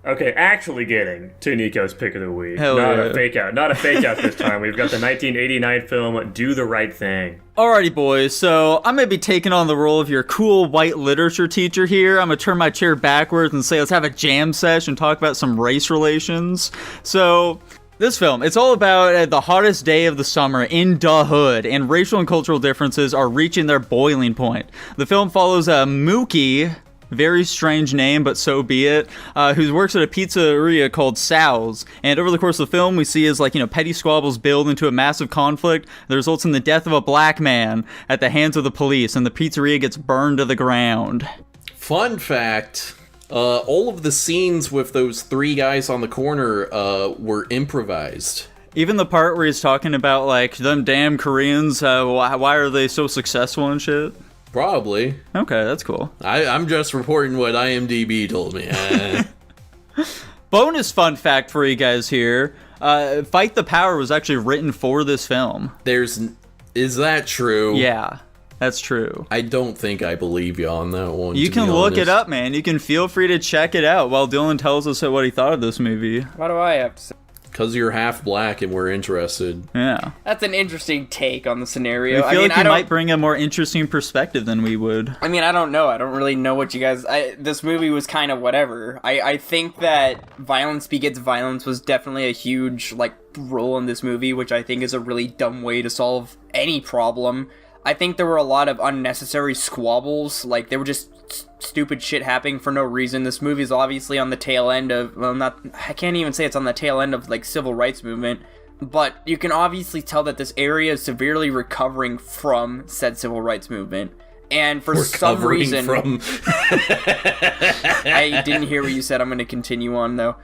Okay, actually getting to Nico's pick of the week. Hell not yeah. a fake out. Not a fake out this time. We've got the 1989 film Do the Right Thing. Alrighty, boys, so I'm going to be taking on the role of your cool white literature teacher here. I'm going to turn my chair backwards and say let's have a jam sesh and talk about some race relations. So, this film, it's all about the hottest day of the summer in the hood, and racial and cultural differences are reaching their boiling point. The film follows Mookie, very strange name, but so be it, who works at a pizzeria called Sal's. And over the course of the film, we see as, petty squabbles build into a massive conflict that results in the death of a black man at the hands of the police, and the pizzeria gets burned to the ground. Fun fact, all of the scenes with those three guys on the corner were improvised. Even the part where he's talking about, them damn Koreans, why are they so successful and shit? Probably. Okay, that's cool. I'm just reporting what IMDb told me. Bonus fun fact for you guys here. Fight the Power was actually written for this film. Is that true? Yeah, that's true. I don't think I believe you on that one. You can look it up, man. You can feel free to check it out while Dylan tells us what he thought of this movie. Why do I have to say? Because you're half black and we're interested. Yeah. That's an interesting take on the scenario. I feel like you might bring a more interesting perspective than we would. I mean, I don't know. I don't really know what you guys... this movie was kind of whatever. I think that violence begets violence was definitely a huge, role in this movie, which I think is a really dumb way to solve any problem. I think there were a lot of unnecessary squabbles. They were just stupid shit happening for no reason. This movie is obviously on the tail end of, I can't even say it's on the tail end of, civil rights movement, but you can obviously tell that this area is severely recovering from said civil rights movement. And for some reason... I didn't hear what you said. I'm going to continue on, though.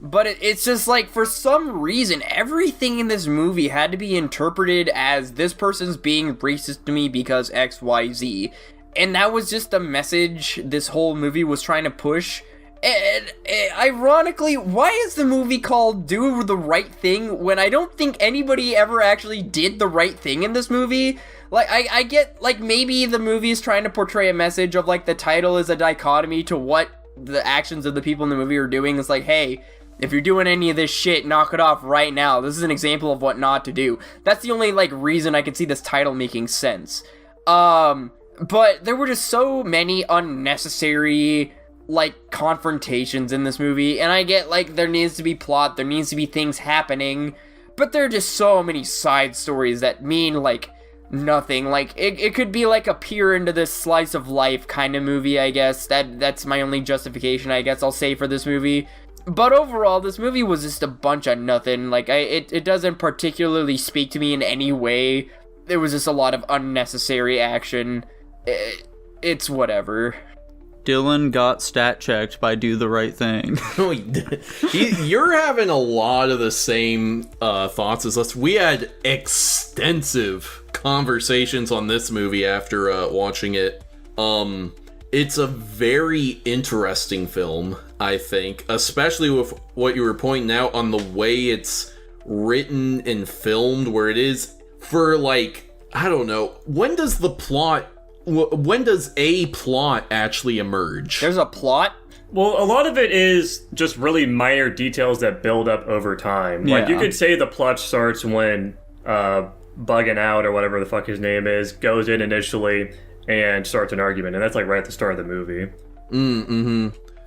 But it's just for some reason, everything in this movie had to be interpreted as this person's being racist to me because X, Y, Z. And that was just the message this whole movie was trying to push. And ironically, why is the movie called Do the Right Thing when I don't think anybody ever actually did the right thing in this movie? I get, maybe the movie is trying to portray a message of, the title is a dichotomy to what the actions of the people in the movie are doing. It's hey, if you're doing any of this shit, knock it off right now. This is an example of what not to do. That's the only, reason I could see this title making sense. But there were just so many unnecessary, confrontations in this movie, and I get, there needs to be plot, there needs to be things happening, but there are just so many side stories that mean, nothing. It could be, a peer into this slice of life kind of movie, I guess. That's my only justification, I guess I'll say, for this movie. But overall, this movie was just a bunch of nothing. It doesn't particularly speak to me in any way. There was just a lot of unnecessary action. It's whatever. Dylan got stat checked by Do the Right Thing. You're having a lot of the same thoughts as us. We had extensive conversations on this movie after watching it. It's a very interesting film, I think, especially with what you were pointing out on the way it's written and filmed, where it is for I don't know, when does a plot actually emerge? There's a plot? Well, a lot of it is just really minor details that build up over time. Yeah. You could say the plot starts when Bugging Out, or whatever the fuck his name is, goes in initially and starts an argument, and that's right at the start of the movie.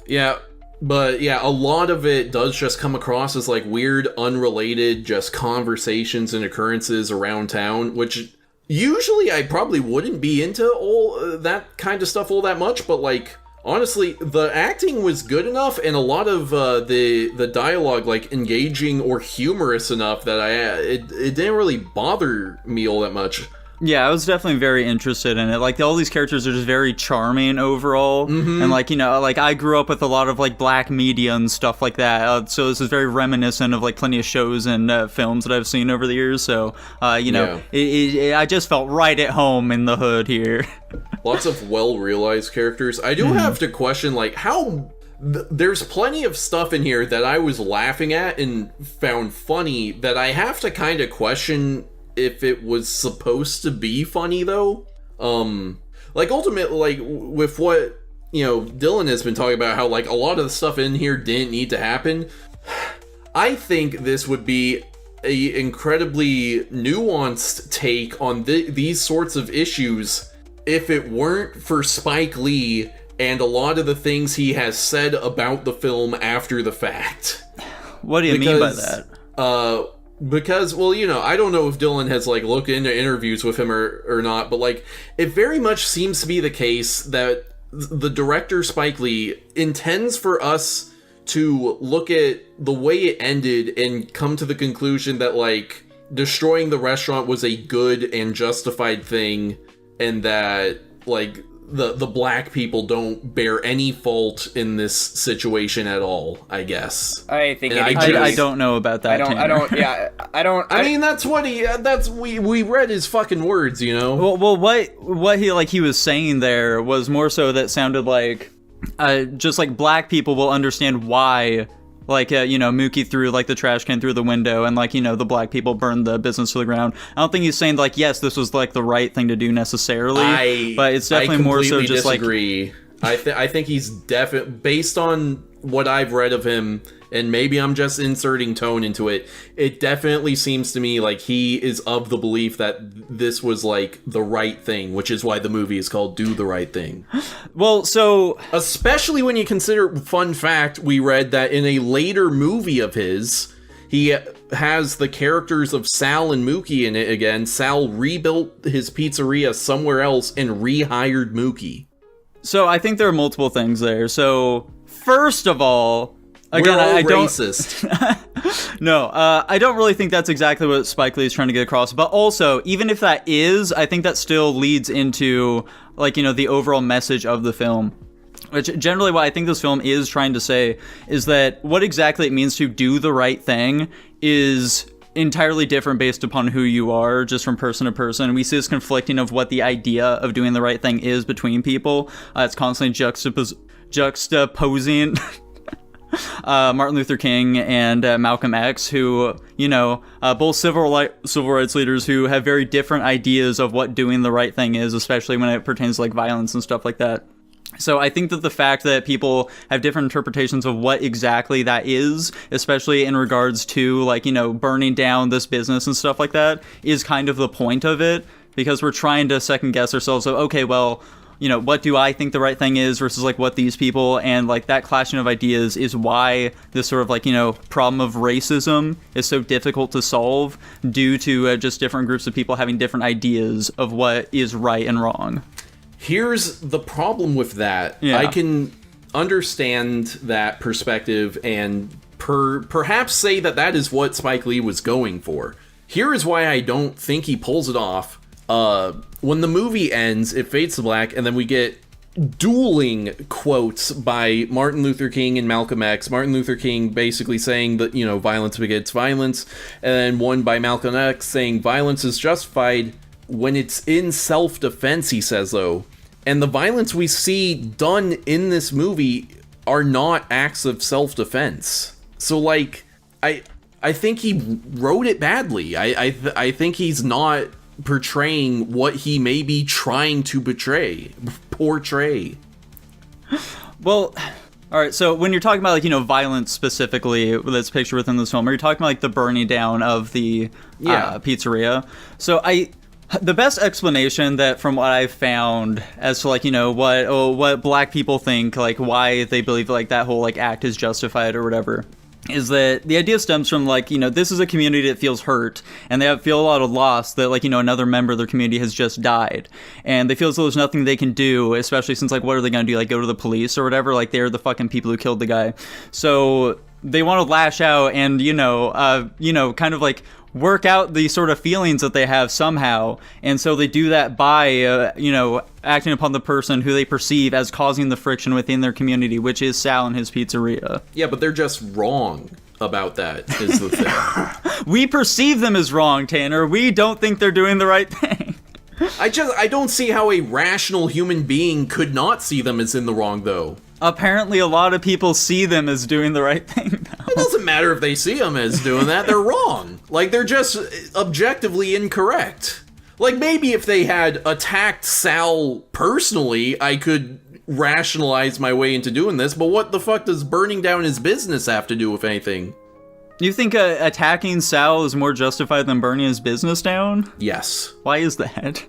Yeah, but a lot of it does just come across as weird, unrelated, just conversations and occurrences around town, which usually I probably wouldn't be into all that kind of stuff all that much, but honestly, the acting was good enough, and a lot of the dialogue engaging or humorous enough that it didn't really bother me all that much. Yeah, I was definitely very interested in it. All these characters are just very charming overall. And I grew up with a lot of black media and stuff like that. So this is very reminiscent of plenty of shows and films that I've seen over the years. So, I just felt right at home in the hood here. Lots of well-realized characters. I do have to question, how... There's plenty of stuff in here that I was laughing at and found funny that I have to kind of question if it was supposed to be funny, though. Ultimately, with what Dylan has been talking about how, like, a lot of the stuff in here didn't need to happen. I think this would be a incredibly nuanced take on these sorts of issues if it weren't for Spike Lee and a lot of the things he has said about the film after the fact. What do you mean by that? Because, well, I don't know if Dylan has, like, looked into interviews with him or not, but, like, it very much seems to be the case that the director, Spike Lee, intends for us to look at the way it ended and come to the conclusion that, like, destroying the restaurant was a good and justified thing, and that, like, the black people don't bear any fault in this situation at all, I guess. I think I don't know about that. I mean, that's what we read his fucking words, Well, what he was saying there was more so that sounded like just like black people will understand why, like, Mookie threw, like, the trash can through the window and, like, the black people burned the business to the ground. I don't think he's saying, like, yes, this was, like, the right thing to do necessarily, but it's definitely more so just, disagree. I think he's based on what I've read of him, and maybe I'm just inserting tone into it, it definitely seems to me like he is of the belief that this was, like, the right thing, which is why the movie is called Do the Right Thing. Well, so... Especially when you consider, fun fact, we read that in a later movie of his, he has the characters of Sal and Mookie in it again. Sal rebuilt his pizzeria somewhere else and rehired Mookie. So I think there are multiple things there. So, first of all... Again, I don't. Racist. No, I don't really think that's exactly what Spike Lee is trying to get across. But also, even if that is, I think that still leads into, like, the overall message of the film. Which, generally, what I think this film is trying to say is that what exactly it means to do the right thing is entirely different based upon who you are, just from person to person. We see this conflicting of what the idea of doing the right thing is between people. It's constantly juxtaposing... Martin Luther King and Malcolm X, who, both civil rights leaders who have very different ideas of what doing the right thing is, especially when it pertains to, like, violence and stuff like that. So I think that the fact that people have different interpretations of what exactly that is, especially in regards to, like, burning down this business and stuff like that, is kind of the point of it, because we're trying to second guess ourselves. So, okay, well... what do I think the right thing is versus, like, what these people, and, like, that clashing of ideas is why this sort of, like, problem of racism is so difficult to solve due to just different groups of people having different ideas of what is right and wrong. Here's the problem with that. Yeah. I can understand that perspective and perhaps say that is what Spike Lee was going for. Here is why I don't think he pulls it off. When the movie ends, it fades to black, and then we get dueling quotes by Martin Luther King and Malcolm X. Martin Luther King basically saying that, violence begets violence, and then one by Malcolm X saying violence is justified when it's in self-defense, he says, though. And the violence we see done in this movie are not acts of self-defense. So, like, I think he wrote it badly. I think he's not portraying what he may be trying to portray. Well, all right, so when you're talking about, like, violence specifically that's pictured within this film, are you talking about, like, the burning down of the pizzeria? So the best explanation that from what I've found as to, like, what black people think, like, why they believe, like, that whole, like, act is justified or whatever, is that the idea stems from, like, this is a community that feels hurt, and they feel a lot of loss that, like, another member of their community has just died, and they feel as though there's nothing they can do, especially since, like, what are they gonna do, like, go to the police or whatever? Like, they're the fucking people who killed the guy. So they want to lash out and, kind of, like, work out the sort of feelings that they have somehow, and so they do that by acting upon the person who they perceive as causing the friction within their community, which is Sal and his pizzeria. Yeah, but they're just wrong about that, is the thing. We perceive them as wrong, Tanner. We don't think they're doing the right thing. I don't see how a rational human being could not see them as in the wrong, though. Apparently a lot of people see them as doing the right thing, though. It doesn't matter if they see them as doing that, they're wrong. Like, they're just objectively incorrect. Like, maybe if they had attacked Sal personally, I could rationalize my way into doing this, but what the fuck does burning down his business have to do with anything? You think attacking Sal is more justified than burning his business down? Yes. Why is that?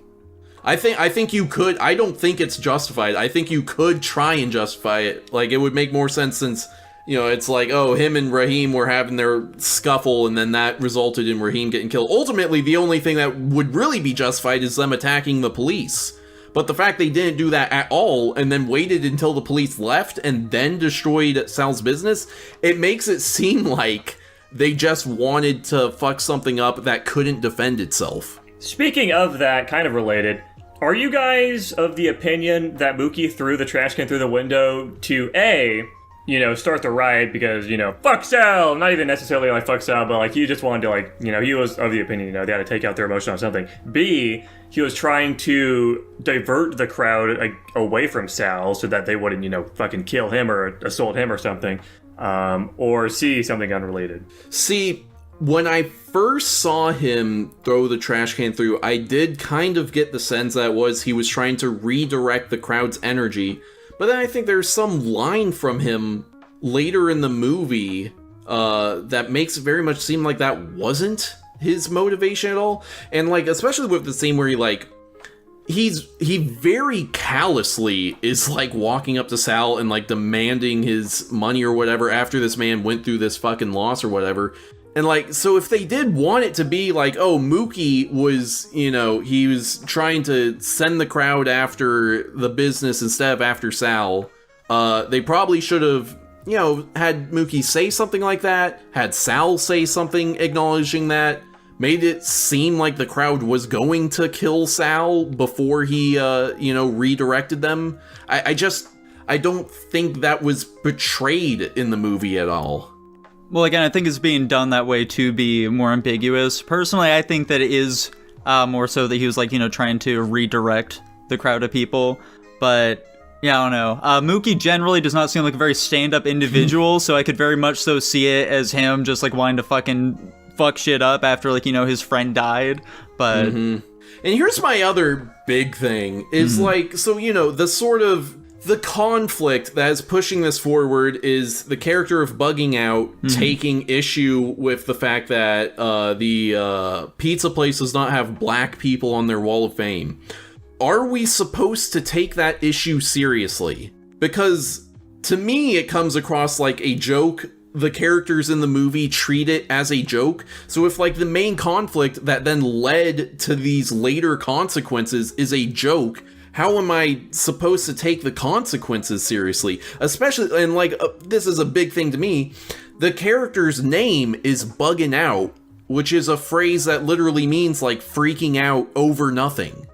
I think you could. I don't think it's justified. I think you could try and justify it. Like, it would make more sense since, you know, it's like, oh, him and Raheem were having their scuffle, and then that resulted in Raheem getting killed. Ultimately, the only thing that would really be justified is them attacking the police. But the fact they didn't do that at all, and then waited until the police left, and then destroyed Sal's business, it makes it seem like they just wanted to fuck something up that couldn't defend itself. Speaking of that, kind of related, are you guys of the opinion that Mookie threw the trash can through the window to A, you know, start the riot because, you know, fuck Sal, not even necessarily like fuck Sal, but like he just wanted to, like, you know, he was of the opinion, you know, they had to take out their emotion on something. B, he was trying to divert the crowd like, away from Sal so that they wouldn't, you know, fucking kill him or assault him or something. Or C, something unrelated. See, when I first saw him throw the trash can through, I did kind of get the sense that he was trying to redirect the crowd's energy. But then I think there's some line from him later in the movie that makes it very much seem like that wasn't his motivation at all. And like, especially with the scene where he very callously is like walking up to Sal and like demanding his money or whatever after this man went through this fucking loss or whatever. And like, so if they did want it to be like, oh, Mookie was, you know, he was trying to send the crowd after the business instead of after Sal, they probably should have, you know, had Mookie say something like that, had Sal say something acknowledging that, made it seem like the crowd was going to kill Sal before he, you know, redirected them. I don't think that was portrayed in the movie at all. Well, again, I think it's being done that way to be more ambiguous. Personally, I think that it is more so that he was, like, you know, trying to redirect the crowd of people. But, yeah, I don't know. Mookie generally does not seem like a very stand-up individual, so I could very much so see it as him just, like, wanting to fucking fuck shit up after, like, you know, his friend died. But... And here's my other big thing, is, like, so, you know, the conflict that is pushing this forward is the character of Bugging Out taking issue with the fact that the pizza place does not have black people on their wall of fame. Are we supposed to take that issue seriously? Because to me, it comes across like a joke. The characters in the movie treat it as a joke. So if like the main conflict that then led to these later consequences is a joke, how am I supposed to take the consequences seriously? Especially, and like, this is a big thing to me, the character's name is Buggin' Out, which is a phrase that literally means like freaking out over nothing.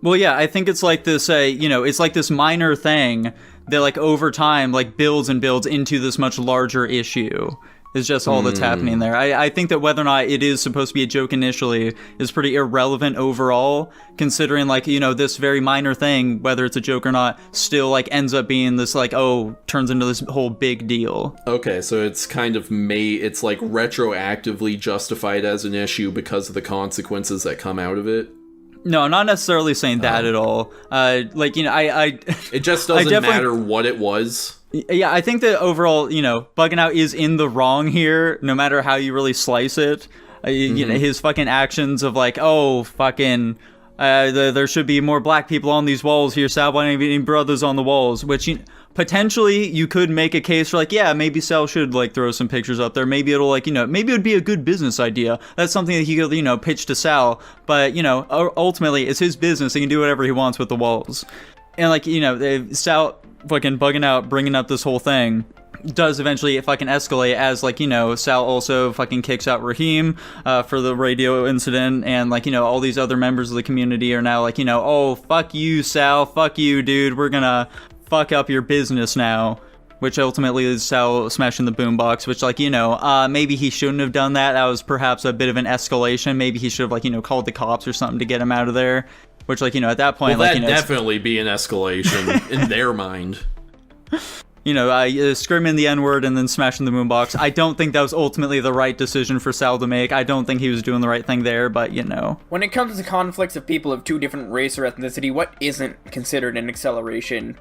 Well, yeah, I think it's like this, you know, it's like this minor thing that like over time like builds and builds into this much larger issue. Is just all that's happening there. I think that whether or not it is supposed to be a joke initially is pretty irrelevant overall, considering, like, you know, this very minor thing, whether it's a joke or not, still, like, ends up being this, like, oh, turns into this whole big deal. Okay, so it's kind of it's, like, retroactively justified as an issue because of the consequences that come out of it? No, I'm not necessarily saying that at all. Like, you know, It just doesn't matter what it was? Yeah, I think that overall, you know, Buggin' Out is in the wrong here, no matter how you really slice it. You know, his fucking actions of like, oh, fucking, there should be more black people on these walls here, Sal, why don't you have any brothers on the walls? Which, potentially, you could make a case for like, yeah, maybe Sal should like throw some pictures up there. Maybe it'll like, you know, maybe it would be a good business idea. That's something that he could, you know, pitch to Sal. But, you know, ultimately, it's his business. He can do whatever he wants with the walls. And like, you know, Sal fucking Bugging Out, bringing up this whole thing does eventually fucking escalate as, like, you know, Sal also fucking kicks out Raheem for the radio incident, and, like, you know, all these other members of the community are now like, you know, oh, fuck you, Sal, fuck you, dude, we're gonna fuck up your business now, which ultimately is Sal smashing the boombox, which, like, you know, maybe he shouldn't have done that. That was perhaps a bit of an escalation. Maybe he should have, like, you know, called the cops or something to get him out of there. Which, like, you know, at that point, well, like, you know, definitely be an escalation in their mind. You know, screaming the N-word and then smashing the boombox. I don't think that was ultimately the right decision for Sal to make. I don't think he was doing the right thing there, but, you know. When it comes to conflicts of people of two different race or ethnicity, what isn't considered an acceleration?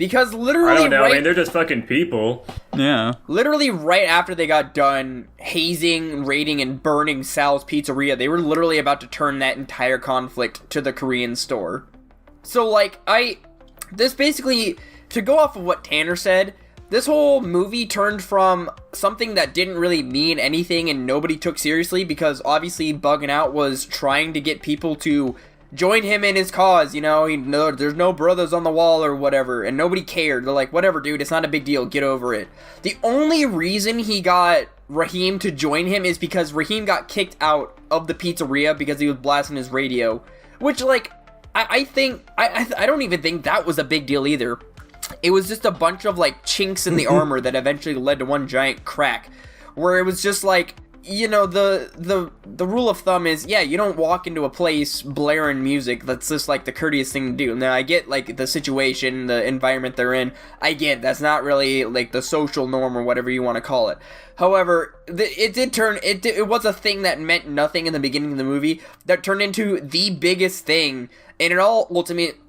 Because literally, I don't know, man. They're just fucking people. Yeah. Literally right after they got done hazing, raiding, and burning Sal's Pizzeria, they were literally about to turn that entire conflict to the Korean store. So, like, this basically, to go off of what Tanner said, this whole movie turned from something that didn't really mean anything and nobody took seriously, because obviously Bugging Out was trying to get people to join him in his cause, you know, there's no brothers on the wall or whatever, and nobody cared. They're like, whatever, dude, it's not a big deal, get over it. The only reason he got Raheem to join him is because Raheem got kicked out of the pizzeria because he was blasting his radio, which, like, I think, I don't even think that was a big deal either. It was just a bunch of, like, chinks in the armor that eventually led to one giant crack, where it was just like, you know, the rule of thumb is, yeah, you don't walk into a place blaring music. That's just, like, the courteous thing to do. Now, I get, like, the situation, the environment they're in. I get that's not really, like, the social norm or whatever you want to call it. However, it was a thing that meant nothing in the beginning of the movie that turned into the biggest thing. And it all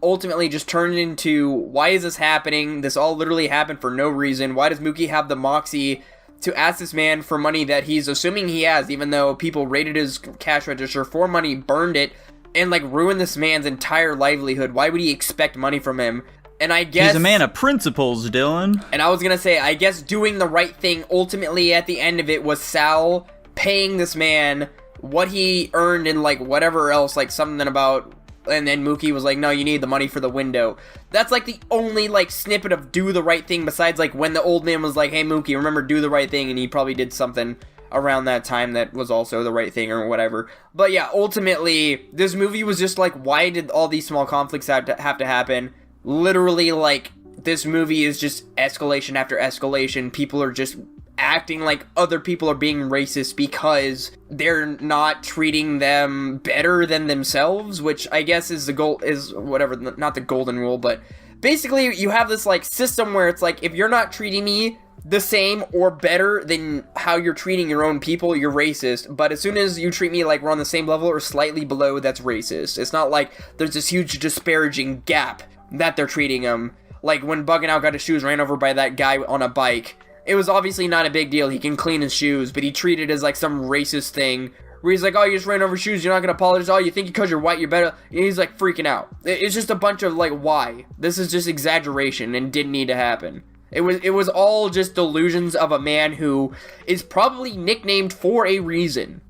ultimately just turned into, why is this happening? This all literally happened for no reason. Why does Mookie have the moxie to ask this man for money that he's assuming he has, even though people raided his cash register for money, burned it, and, like, ruined this man's entire livelihood? Why would he expect money from him? And I guess... He's a man of principles, Dylan. And I was gonna say, I guess doing the right thing, ultimately, at the end of it, was Sal paying this man what he earned and, like, whatever else, like, something about... And then Mookie was like, no, you need the money for the window. That's, like, the only, like, snippet of do the right thing, besides, like, when the old man was like, hey, Mookie, remember, do the right thing, and he probably did something around that time that was also the right thing or whatever. But yeah, ultimately, this movie was just like, why did all these small conflicts have to happen? Literally, like, this movie is just escalation after escalation. People are just acting like other people are being racist because they're not treating them better than themselves, which I guess is the goal, is whatever, not the golden rule, but basically you have this, like, system where it's like, if you're not treating me the same or better than how you're treating your own people, you're racist. But as soon as you treat me like we're on the same level or slightly below, that's racist. It's not like there's this huge disparaging gap that they're treating them. Like when Bugging Out got his shoes ran over by that guy on a bike. It was obviously not a big deal. He can clean his shoes, but he treated it as like some racist thing where he's like, oh, you just ran over shoes, you're not gonna apologize. Oh, you think because you're white you're better? And he's like freaking out. It's just a bunch of like, why? This is just exaggeration and didn't need to happen. It was all just delusions of a man who is probably nicknamed for a reason.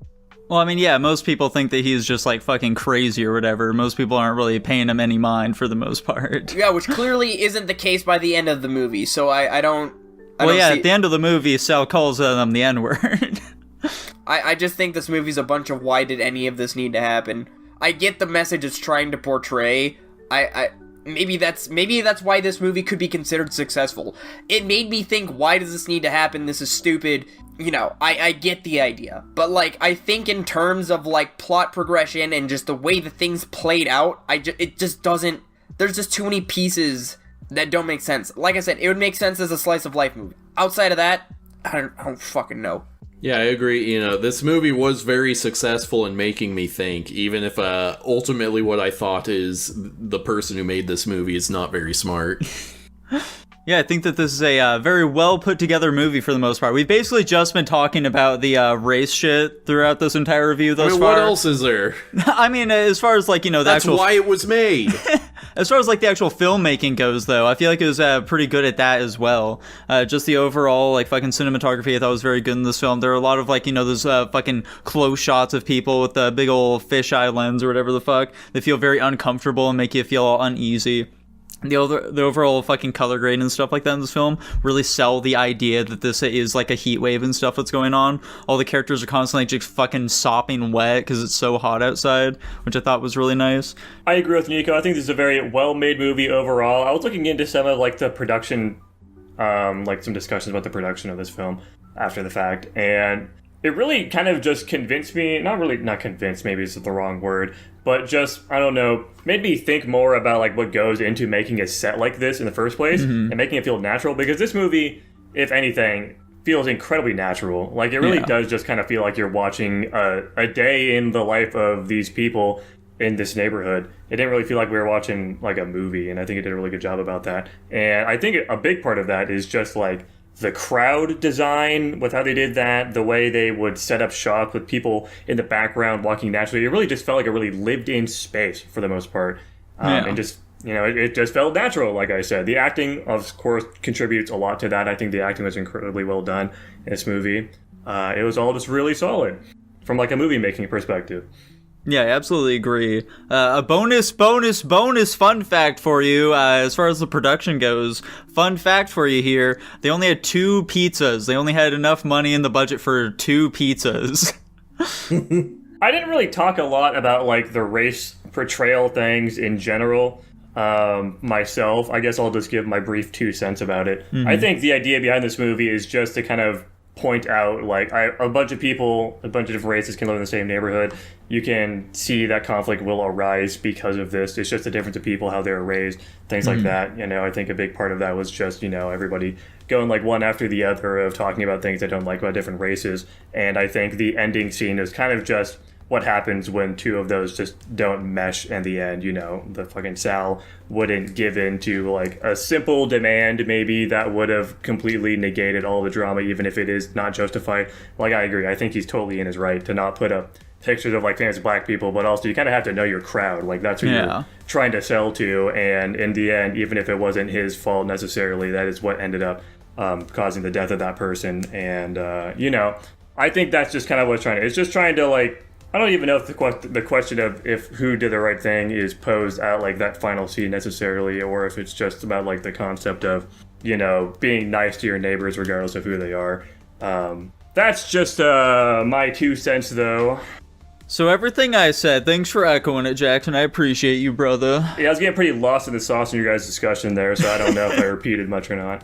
Well, I mean, yeah, most people think that he's just, like, fucking crazy or whatever. Most people aren't really paying him any mind for the most part. Yeah, which clearly isn't the case by the end of the movie, so I don't Well, yeah, see... at the end of the movie, Sal calls them the N-word. I just think this movie's a bunch of why did any of this need to happen. I get the message it's trying to portray. Maybe that's why this movie could be considered successful. It made me think, why does this need to happen? This is stupid. You know, I get the idea. But, like, I think in terms of, like, plot progression and just the way the things played out, it just doesn't... There's just too many pieces that don't make sense. Like I said, it would make sense as a slice of life movie. Outside of that, I don't fucking know. Yeah, I agree. You know, this movie was very successful in making me think, even if ultimately what I thought is the person who made this movie is not very smart. Yeah, I think that this is a very well put together movie for the most part. We've basically just been talking about the race shit throughout this entire review thus far. What else is there? I mean, as far as, like, you know, That's why it was made. As far as, like, the actual filmmaking goes, though, I feel like it was pretty good at that as well. Just the overall, like, fucking cinematography I thought was very good in this film. There are a lot of, like, you know, those fucking close shots of people with the big old fisheye lens or whatever the fuck. They feel very uncomfortable and make you feel all uneasy. The overall fucking color grade and stuff like that in this film really sell the idea that this is like a heat wave and stuff that's going on. All the characters are constantly just fucking sopping wet because it's so hot outside, which I thought was really nice. I agree with Nico. I think this is a very well-made movie overall. I was looking into some of like the production, like some discussions about the production of this film after the fact, and it really kind of just convinced me, not convinced, maybe it's the wrong word, but just, I don't know, made me think more about like what goes into making a set like this in the first place and making it feel natural, because this movie, if anything, feels incredibly natural. Like it really does just kind of feel like you're watching a day in the life of these people in this neighborhood. It didn't really feel like we were watching like a movie, and I think it did a really good job about that. And I think a big part of that is just like the crowd design with how they did that, the way they would set up shots with people in the background walking naturally. It really just felt like a really lived-in space for the most part. And just, it just felt natural, like I said. The acting, of course, contributes a lot to that. I think the acting was incredibly well done in this movie. It was all just really solid from like a movie-making perspective. Yeah, I absolutely agree. A bonus fun fact for you, as far as the production goes. Fun fact for you here, they only had 2 pizzas. They only had enough money in the budget for 2 pizzas. I didn't really talk a lot about like the race portrayal things in general myself. I guess I'll just give my brief 2 cents about it. I think the idea behind this movie is just to kind of point out like a bunch of people, a bunch of different races can live in the same neighborhood. You can see that conflict will arise because of this. It's just the difference of people, how they were raised, things like that. I think a big part of that was just, everybody going like one after the other of talking about things they don't like about different races. And I think the ending scene is kind of just what happens when 2 of those just don't mesh in the end. The fucking Sal wouldn't give in to like a simple demand maybe that would have completely negated all the drama, even if it is not justified. Like, I agree. I think he's totally in his right to not put up pictures of like famous black people, but also you kind of have to know your crowd. Like, that's who you're trying to sell to. And in the end, even if it wasn't his fault necessarily, that is what ended up causing the death of that person. And, I think that's just kind of what it's just trying to like, I don't even know if the question of if who did the right thing is posed at like that final scene necessarily, or if it's just about like the concept of, being nice to your neighbors regardless of who they are. That's just my 2 cents though. So everything I said, thanks for echoing it, Jackson. I appreciate you, brother. Yeah, I was getting pretty lost in the sauce in your guys' discussion there, so I don't know if I repeated much or not.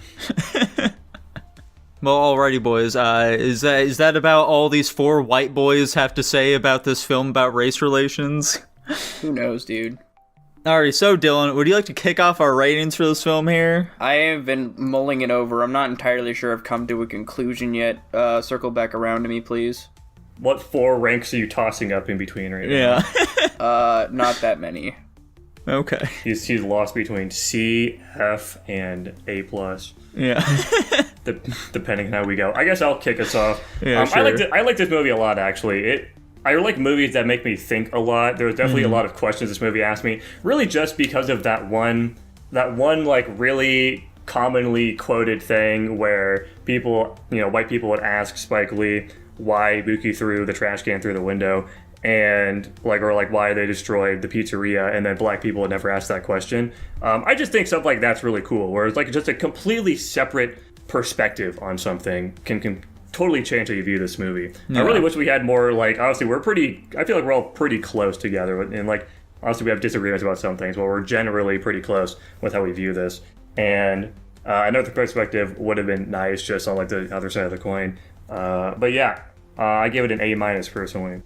Well, alrighty, boys. Is that about all these 4 white boys have to say about this film about race relations? Who knows, dude? Alright, so Dylan, would you like to kick off our ratings for this film here? I have been mulling it over. I'm not entirely sure I've come to a conclusion yet. Circle back around to me, please. What 4 ranks are you tossing up in between right now? Yeah. Not that many. Okay. He's lost between C, F, and A+. Yeah. Depending on how we go. I guess I'll kick us off. Yeah, sure. I like this movie a lot, actually. I like movies that make me think a lot. There was definitely a lot of questions this movie asked me, really just because of that one like really commonly quoted thing where people, white people would ask Spike Lee why Mookie threw the trash can through the window, and or why they destroyed the pizzeria, and then black people would never ask that question. I just think stuff like that's really cool, where it's like just a completely separate perspective on something can totally change how you view this movie. Yeah. I really wish we had more, obviously I feel like we're all pretty close together, and obviously we have disagreements about some things, but we're generally pretty close with how we view this. And another perspective would have been nice just on the other side of the coin. But yeah, I give it an A- personally.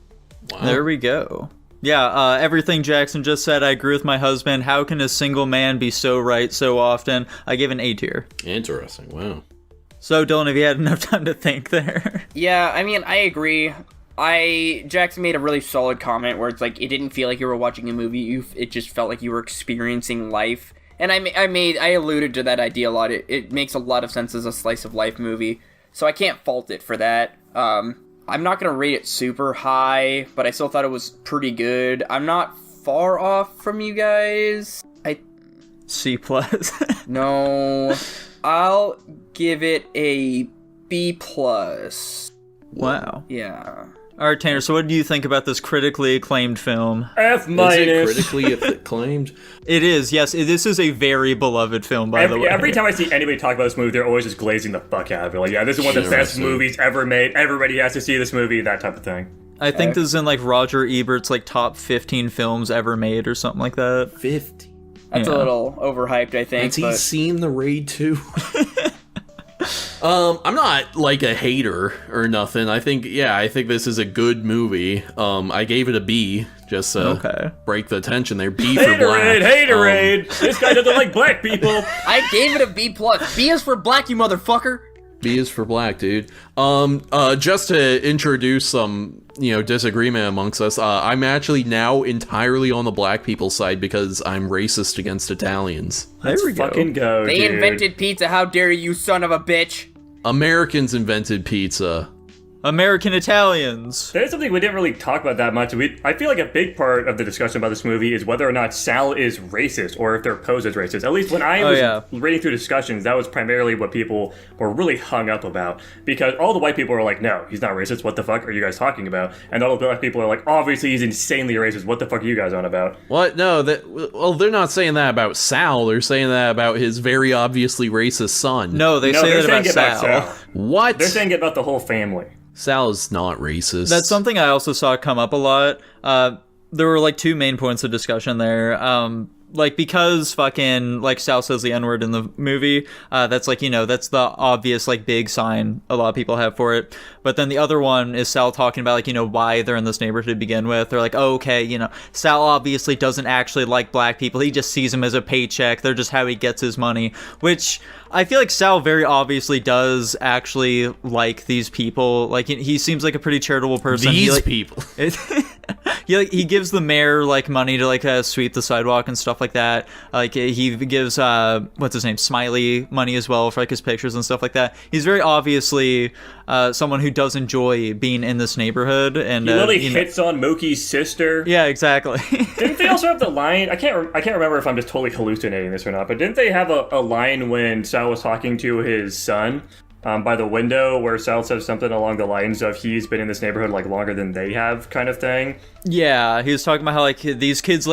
Wow. There we go. Yeah, everything Jackson just said, I agree with my husband. How can a single man be so right so often? I give an A tier. Interesting. Wow. So, Dylan, have you had enough time to think there? Yeah, I mean, I agree. Jackson made a really solid comment where it's like, it didn't feel like you were watching a movie. It just felt like you were experiencing life. And I alluded to that idea a lot. It makes a lot of sense as a slice of life movie. So I can't fault it for that. I'm not going to rate it super high, but I still thought it was pretty good. I'm not far off from you guys. C+. No, I'll give it a B+. Wow. Yeah. All right, Tanner, so what do you think about this critically acclaimed film? F-. Is it critically acclaimed? It is, yes. This is a very beloved film, by the way. Every time I see anybody talk about this movie, they're always just glazing the fuck out of it. Like, yeah, this is one of the best movies ever made. Everybody has to see this movie, that type of thing. I think this is in, Roger Ebert's, top 15 films ever made or something like that. 50. That's a little overhyped, I think. Has he seen The Raid 2? I'm not a hater or nothing. I think this is a good movie. I gave it a B, just break the tension there. B for black. Haterade! This guy doesn't like black people. I gave it a B+. B is for black, you motherfucker. B is for black, dude. Just to introduce some, disagreement amongst us, I'm actually now entirely on the black people's side because I'm racist against Italians. Let's fucking go, They dude. invented pizza, how dare you, son of a bitch! Americans invented pizza. American Italians. There's something we didn't really talk about that much. I feel like a big part of the discussion about this movie is whether or not Sal is racist or if they're posed as racist. At least when I was reading through discussions, that was primarily what people were really hung up about. Because all the white people were like, no, he's not racist. What the fuck are you guys talking about? And all the black people are like, obviously he's insanely racist. What the fuck are you guys on about? What? No, they're not saying that about Sal. They're saying that about his very obviously racist son. No, they say they're that saying about it Sal. What? They're saying it about the whole family. Sal is not racist. That's something I also saw come up a lot. There were like two main points of discussion there. Because fucking Sal says the N-word in the movie, that's that's the obvious big sign a lot of people have for it. But then the other one is Sal talking about why they're in this neighborhood to begin with. They're like, oh, okay, Sal obviously doesn't actually like black people. He just sees them as a paycheck. They're just how he gets his money, which I feel like Sal very obviously does actually like these people. He seems like a pretty charitable person. These people. He gives the mayor money to sweep the sidewalk and stuff like that. He gives what's his name, Smiley, money as well for his pictures and stuff like that. He's very obviously someone who does enjoy being in this neighborhood, and he literally hits on Mookie's sister. Yeah, exactly. Didn't they also have the line? I can't remember if I'm just totally hallucinating this or not. But didn't they have a line when Sal was talking to his son? By the window, where Sal says something along the lines of he's been in this neighborhood longer than they have, kind of thing. Yeah, he was talking about how these kids,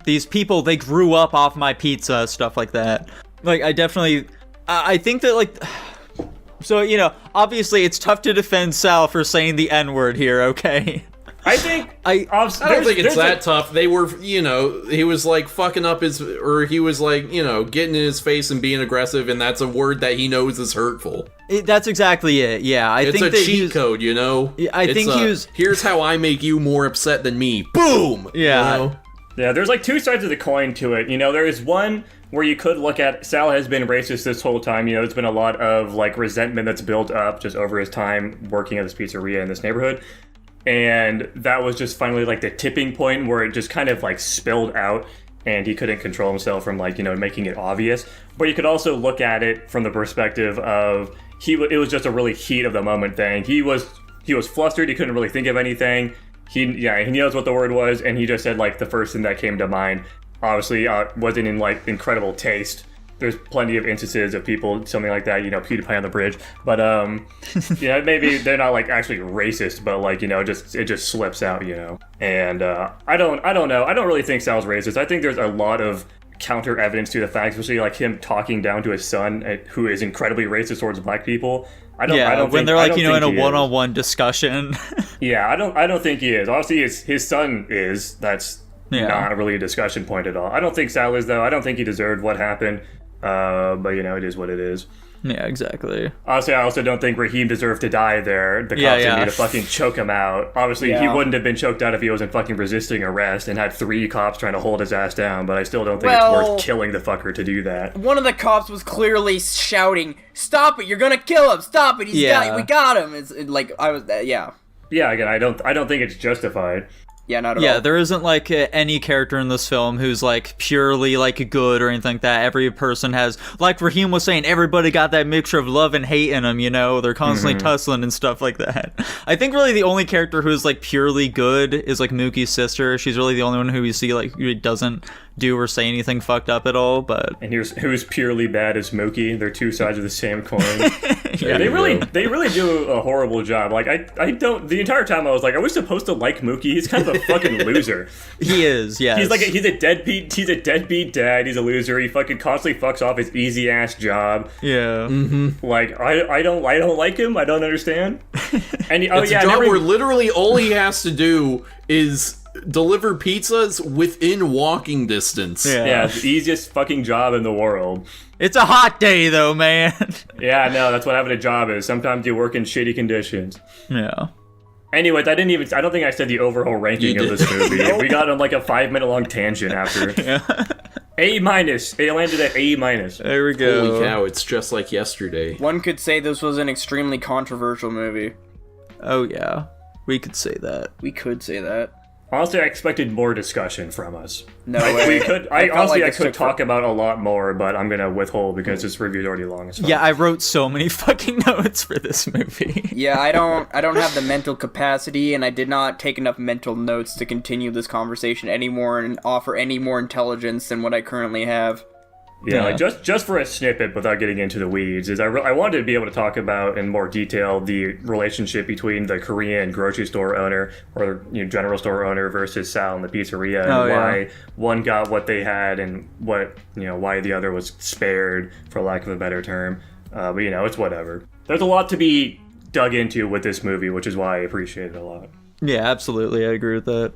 these people, they grew up off my pizza, stuff like that. I think that so obviously it's tough to defend Sal for saying the N-word here, okay? I think I don't think it's that tough. They were, he was fucking up he was getting in his face and being aggressive, and that's a word that he knows is hurtful. That's exactly it. Yeah, it's a cheat code, I think he was. Here's how I make you more upset than me. Boom. Yeah. Yeah. There's two sides of the coin to it. There is one where you could look at Sal has been racist this whole time. There's been a lot of resentment that's built up just over his time working at this pizzeria in this neighborhood. And that was just finally the tipping point where it just kind of spilled out and he couldn't control himself from making it obvious. But you could also look at it from the perspective of it was just a really heat of the moment thing. He was flustered. He couldn't really think of anything. He knows what the word was, and he just said the first thing that came to mind. Obviously, wasn't in incredible taste. There's plenty of instances of people, something like that, PewDiePie on the bridge. But, maybe they're not, actually racist, but, it just slips out, And, I don't know. I don't really think Sal's racist. I think there's a lot of counter evidence to the fact, especially, him talking down to his son, who is incredibly racist towards black people. I don't when think, they're in a one-on-one discussion. Yeah, I don't think he is. Obviously, his son is. That's not really a discussion point at all. I don't think Sal is, though. I don't think he deserved what happened. But it is what it is. Yeah, exactly. Honestly, I also don't think Raheem deserved to die there. The cops need to fucking choke him out. Obviously, he wouldn't have been choked out if he wasn't fucking resisting arrest and had 3 cops trying to hold his ass down, but I still don't think it's worth killing the fucker to do that. One of the cops was clearly shouting, "Stop it, you're gonna kill him, stop it, we got him." Yeah, again, I don't think it's justified. Yeah, not at all. Yeah, there isn't any character in this film who's purely good or anything like that. Every person has, like Raheem was saying, everybody got that mixture of love and hate in them, They're constantly tussling and stuff like that. I think really the only character who's purely good is Mookie's sister. She's really the only one who we see who doesn't do or say anything fucked up at all. But who's purely bad is Mookie. They're two sides of the same coin. They really do a horrible job. I don't. The entire time I was are we supposed to like Mookie? He's kind of a fucking loser. He is. Yeah. He's a deadbeat. He's a deadbeat dad. He's a loser. He fucking constantly fucks off his easy ass job. Yeah. Mm-hmm. I don't like him. I don't understand. And it's a job where literally all he has to do is deliver pizzas within walking distance. Yeah, it's the easiest fucking job in the world. It's a hot day though, man. Yeah, no, that's what having a job is. Sometimes you work in shitty conditions. Yeah. Anyways, I don't think I said the overall ranking of this movie. We got on a 5-minute long tangent after. A minus. It landed at A minus. There we go. Holy cow, it's just like yesterday. One could say this was an extremely controversial movie. Oh yeah, we could say that. We could say that. Honestly, I expected more discussion from us. No way. I could talk about a lot more, but I'm gonna withhold because this review's already long as fuck. Yeah, I wrote so many fucking notes for this movie. Yeah, I don't have the mental capacity, and I did not take enough mental notes to continue this conversation anymore and offer any more intelligence than what I currently have. Yeah, like just for a snippet without getting into the weeds, is I wanted to be able to talk about in more detail the relationship between the Korean grocery store owner or general store owner versus Sal in the pizzeria, and why one got what they had and what why the other was spared, for lack of a better term. But it's whatever. There's a lot to be dug into with this movie, which is why I appreciate it a lot. Yeah, absolutely. I agree with that.